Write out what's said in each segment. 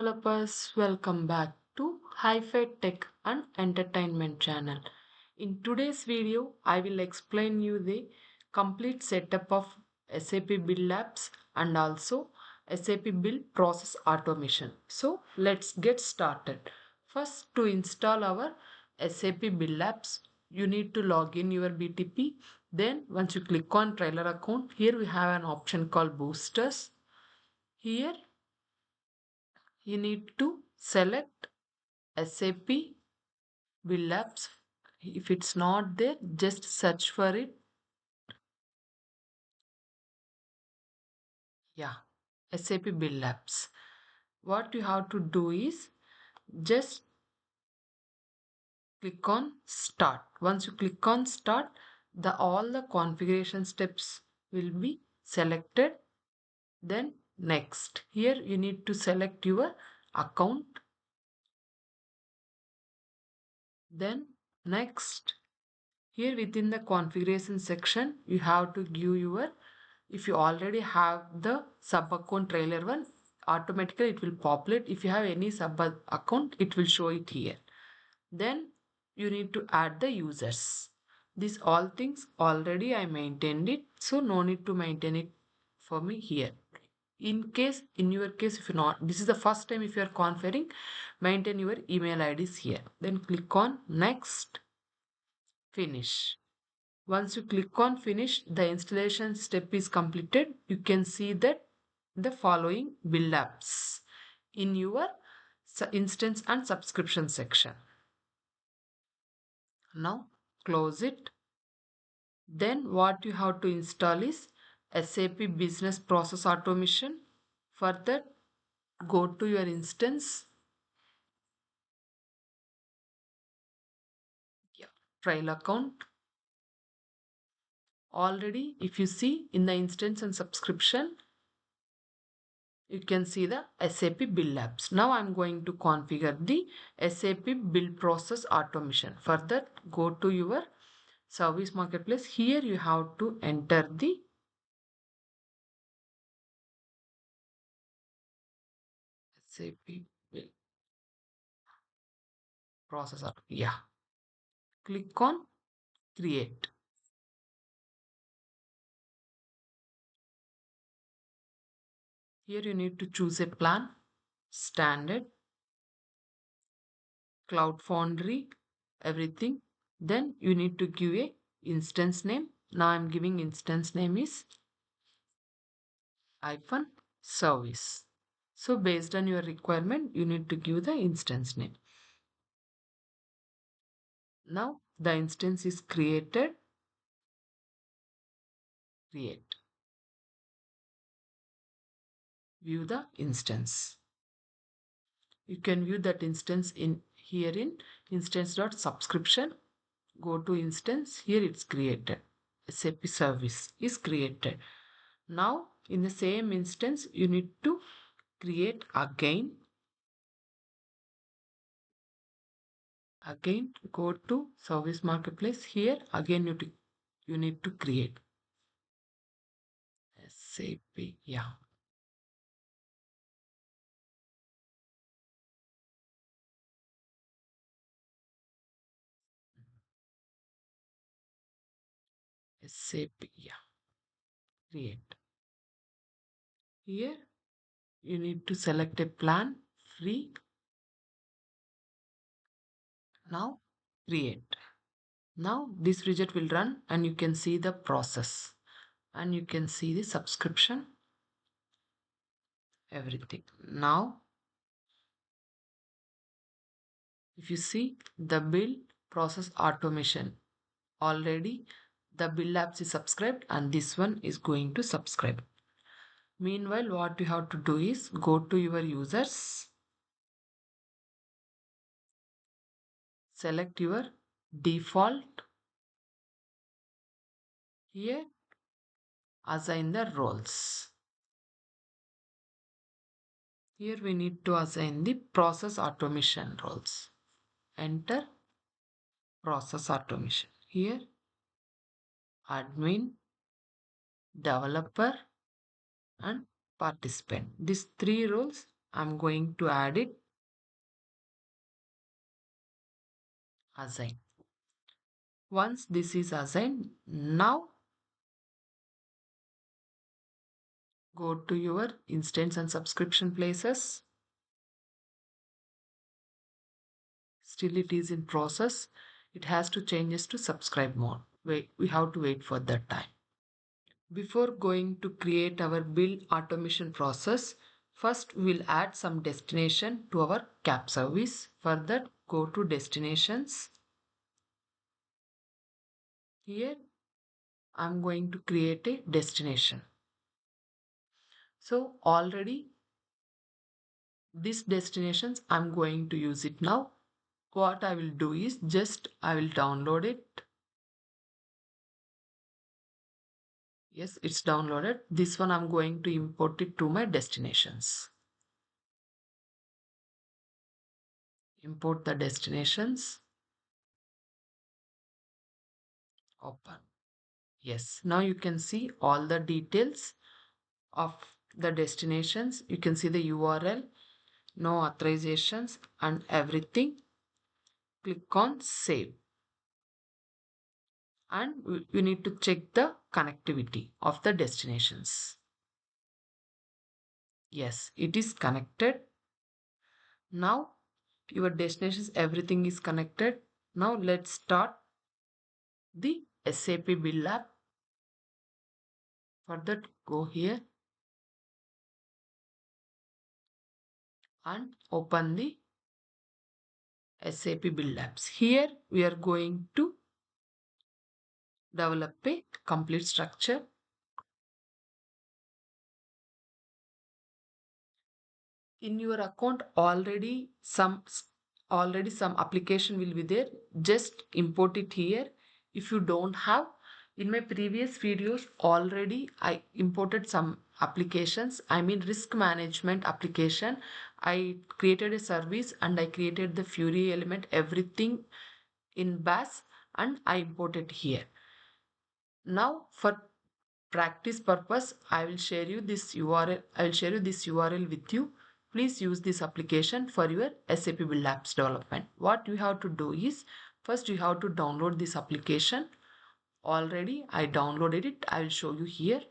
Developers, welcome back to Hi-Fi Tech and Entertainment channel. In today's video, I will explain you the complete setup of SAP Build Apps and also SAP Build Process Automation. So let's get started. First, to install our SAP Build Apps, you need to log in your BTP. Then once you click on trailer account, here we have an option called boosters. Here you need to select SAP Build Apps. If it's not there, just search for it. Yeah, SAP Build Apps. What you have to do is just click on Start. Once you click on Start, the all the configuration steps will be selected. Then next. Here you need to select your account. Then next. Here within the configuration section, you have to give your, if you already have the sub account trailer one, automatically it will populate. If you have any sub account, it will show it here. Then you need to add the users. These all things already I maintained it, so no need to maintain it for me here. In your case, if you not, this is the first time if you are configuring, maintain your email IDs here. Then click on next, finish. Once you click on finish, the installation step is completed. You can see that the following build apps in your instance and subscription section. Now close it. Then what you have to install is SAP Business Process Automation. For that, go to your instance, yeah, trial account. Already, if you see in the instance and subscription, you can see the SAP Build Apps. Now I'm going to configure the SAP Build Process Automation. For that, go to your service marketplace. Here you have to enter the SAP Build Process Automation. Yeah. Click on Create. Here you need to choose a plan, Standard, Cloud Foundry, everything. Then you need to give a instance name. Now I'm giving instance name is hyphen service. So based on your requirement, you need to give the instance name. Now the instance is created. Create. View the instance. You can view that instance in here in instance.subscription. Go to instance. Here it's created. SAP service is created. Now in the same instance, you need to create again. Again, go to service marketplace. Here again you need to create SAP. Yeah. SAP. Yeah. Create. Here you need to select a plan free. Now create. Now this widget will run and you can see the process and you can see the subscription, everything. Now if you see the build process automation, already the build apps is subscribed and this one is going to subscribe. Meanwhile, what you have to do is go to your users, select your default. Here assign the roles. Here we need to assign the process automation roles. Enter process automation. Here admin, developer and participant. These three roles I'm going to add it, assign. Once this is assigned, now go to your instance and subscription places. Still it is in process. It has to change to subscribe mode. Wait, we have to wait for that time. Before going to create our build automation process, first we will add some destination to our CAP service. For that, go to destinations. Here I'm going to create a destination. So already this destinations I'm going to use it now. What I will do is just I will download it. Yes, it's downloaded. This one I'm going to import it to my destinations. Import the destinations. Open. Yes, now you can see all the details of the destinations. You can see the URL, no authorizations and everything. Click on save. And you need to check the connectivity of the destinations. Yes, it is connected. Now your destinations, everything is connected. Now let's start the SAP Build App. For that, go here and open the SAP Build Apps. Here we are going to develop a complete structure. In your account already some application will be there. Just import it here. If you don't have, in my previous videos already I imported some applications, I mean risk management application. I created a service and I created the Fury element, everything in bash, and I imported here. Now for practice purpose, I will share you this URL. I will share you this URL with you. Please use this application for your SAP Build Apps development. What you have to do is, first you have to download this application. Already I downloaded it. I will show you here.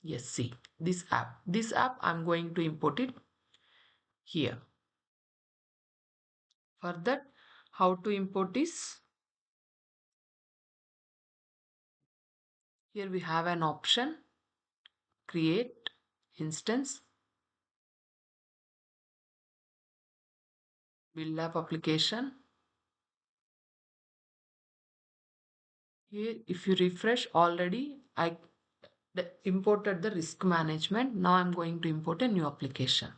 Yes, see this app. This app I'm going to import it here. For that, how to import this? Here we have an option, create instance, build app application. Here, if you refresh, already I imported the risk management. Now I'm going to import a new application.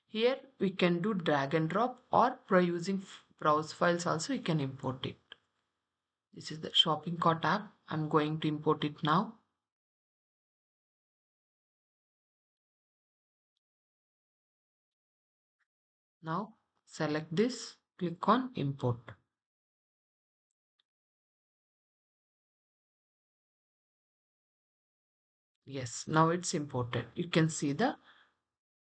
Here we can do drag and drop, or by using browse files also you can import it. This is the shopping cart app. I'm going to import it now. Now select this, click on import. Yes, now it's imported. You can see the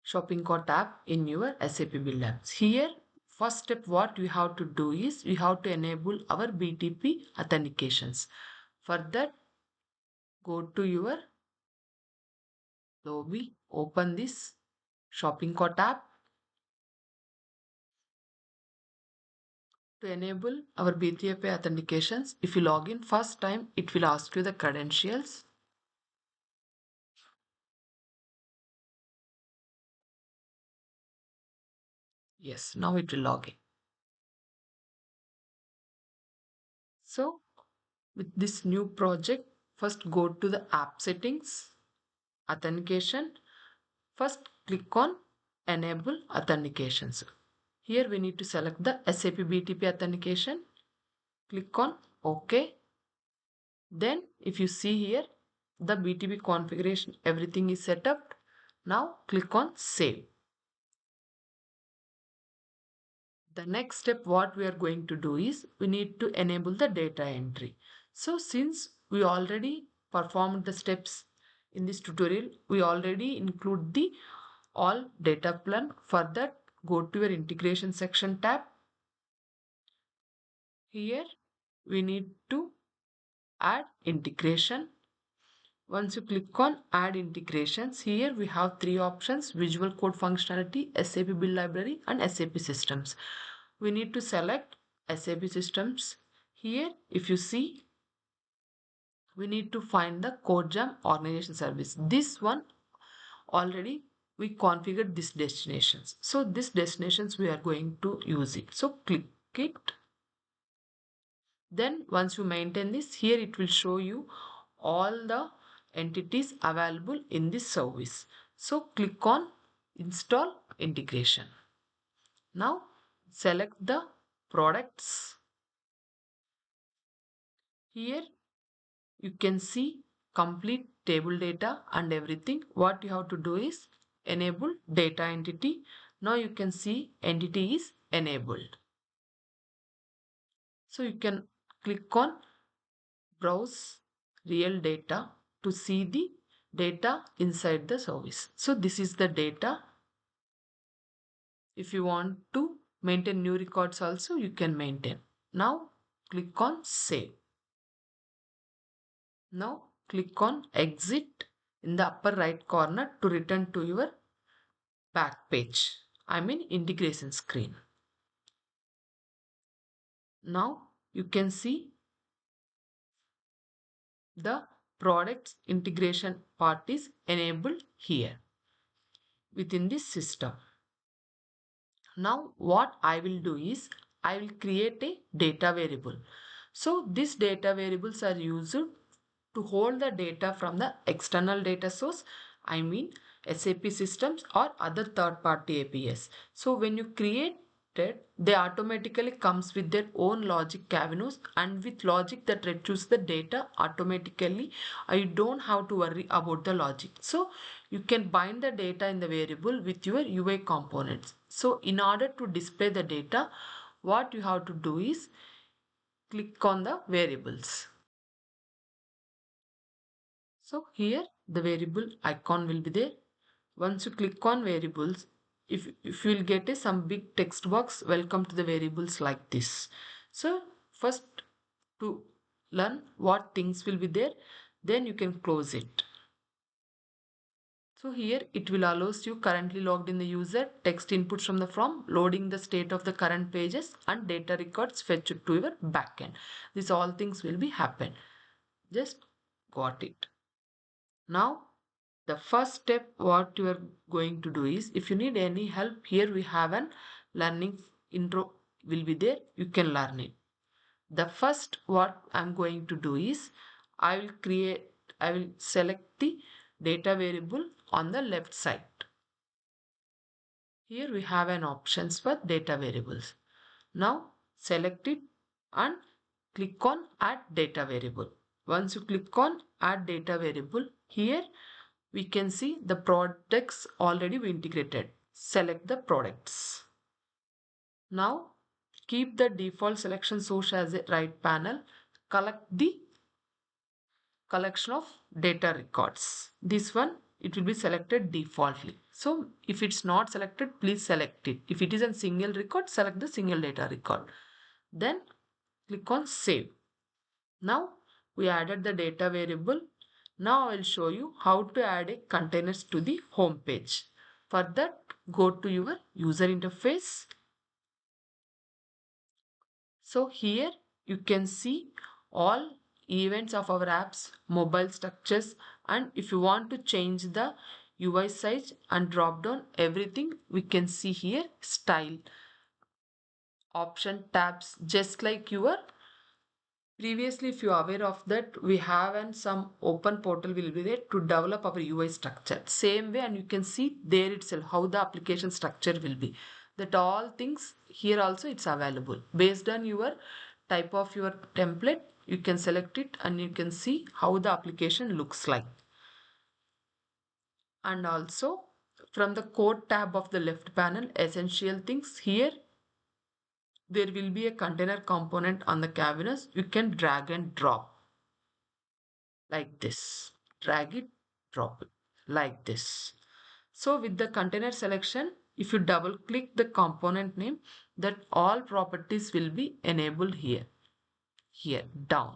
shopping cart app in your SAP Build Apps. Here, first step what we have to do is we have to enable our BTP authentications. For that, go to your lobby, open this shopping cart app. To enable our BTP authentications, if you log in first time, it will ask you the credentials. Yes, now it will log in. So with this new project, first go to the app settings, authentication. First click on enable authentications. Here we need to select the SAP BTP authentication. Click on OK. Then if you see here, the BTP configuration, everything is set up. Now click on save. The next step what we are going to do is we need to enable the data entry. So since we already performed the steps in this tutorial, we already include the all data plan. For that, go to your integration section tab. Here we need to add integration. Once you click on add integrations, here we have three options: visual code functionality, SAP build library, and SAP systems. We need to select SAP systems. Here if you see, we need to find the code jam organization service. This one already we configured this destinations, so this destinations we are going to use it. So click it. Then once you maintain this, here it will show you all the entities available in this service. So click on install integration. Now select the products. Here you can see complete table data and everything. What you have to do is enable data entity. Now you can see entity is enabled. So you can click on browse real data to see the data inside the service. So this is the data. If you want to maintain new records also, you can maintain. Now click on save. Now click on exit in the upper right corner to return to your back page. I mean integration screen. Now you can see the products integration part is enabled here within this system. Now what I will do is I will create a data variable. So these data variables are used to hold the data from the external data source, I mean SAP systems or other third party APIs. So when you create it, they automatically comes with their own logic cabinos, and with logic that retrieves the data automatically. You don't have to worry about the logic. So you can bind the data in the variable with your UI components. So in order to display the data, what you have to do is click on the variables. So here the variable icon will be there. Once you click on variables, if you will get some big text box, welcome to the variables, like this. So first, to learn what things will be there, then you can close it. So here it will allows you currently logged in the user, text inputs from the form, loading the state of the current pages, and data records fetched to your backend. These all things will be happen. Just got it. Now the first step what you are going to do is, if you need any help, here we have an learning intro will be there, you can learn it. The first what I'm going to do is I will select the data variable on the left side. Here we have an options for data variables. Now select it and click on add data variable. Once you click on add data variable, here we can see the products already we integrated. Select the products. Now keep the default selection source as a right panel. Collect the collection of data records. This one it will be selected defaultly. So if it's not selected, please select it. If it is a single record, select the single data record. Then click on save. Now we added the data variable. Now I will show you how to add a containers to the home page. For that, go to your user interface. So here you can see all events of our apps, mobile structures, and if you want to change the UI size and drop down everything, we can see here style option tabs, just like your previously. If you are aware of that, we have and some open portal will be there to develop our UI structure same way, and you can see there itself how the application structure will be. That all things here also it's available based on your type of your template. You can select it and you can see how the application looks like. And also from the code tab of the left panel, essential things, here there will be a container component on the canvas. You can drag and drop like this, drag it, drop it like this. So with the container selection, if you double click the component name, that all properties will be enabled here. Here down.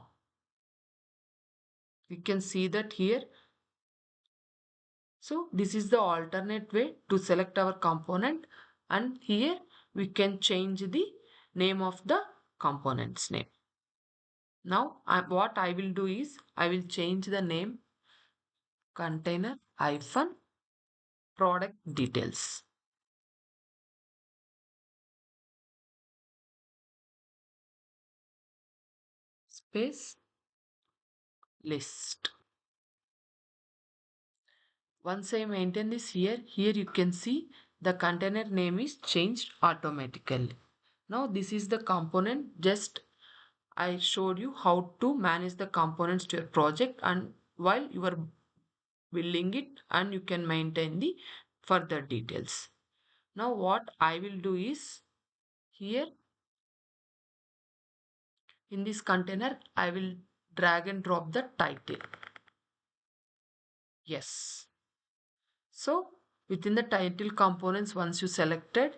You can see that here. So this is the alternate way to select our component, and here we can change the name of the component's name. Now what I will do is I will change the name container hyphen product details space list. Once I maintain this here, you can see the container name is changed automatically. Now this is the component. Just I showed you how to manage the components to your project, and while you are building it, and you can maintain the further details. Now what I will do is here in this container, I will drag and drop the title. Yes. So within the title components, once you selected,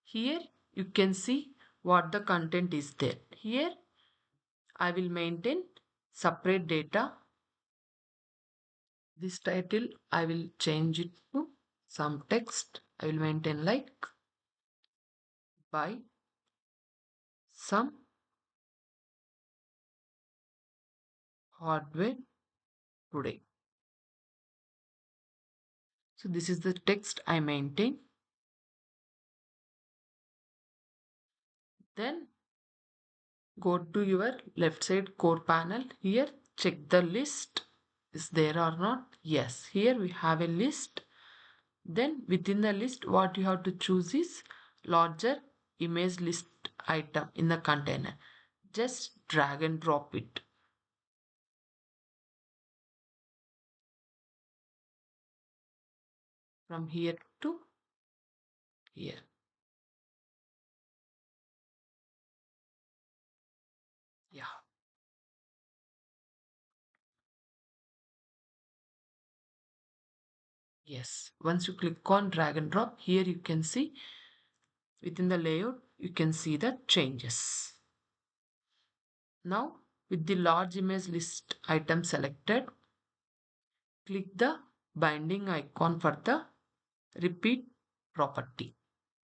here you can see what the content is there. Here I will maintain separate data. This title I will change it to some text. I will maintain like by some hardware today. So this is the text I maintain. Then go to your left side core panel. Here check the list is there or not. Yes, here we have a list. Then within the list, what you have to choose is larger image list item in the container. Just drag and drop it from here to here. Yeah. Yes. Once you click on drag and drop, here you can see within the layout, you can see the changes. Now with the large image list item selected, click the binding icon for the repeat property.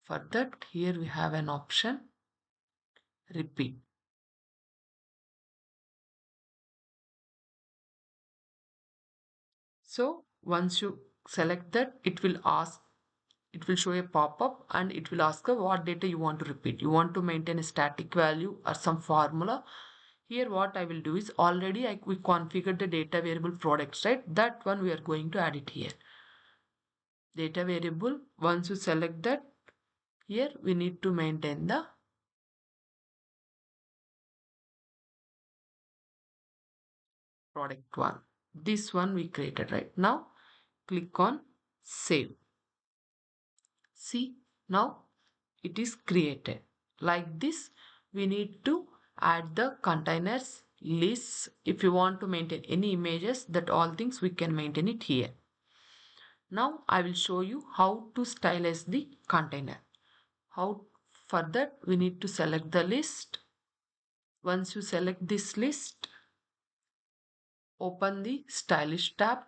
For that, here we have an option repeat. So once you select that, it will show a pop-up, and it will ask what data you want to repeat. You want to maintain a static value or some formula. Here what I will do is already we configured the data variable products, right? That one we are going to add it here. Data variable, once you select that, here we need to maintain the product one. This one we created, right? Now click on save. See, now it is created. Like this, we need to add the containers lists. If you want to maintain any images, that all things we can maintain it here. Now I will show you how to stylize the container. How for that we need to select the list. Once you select this list, open the stylish tab.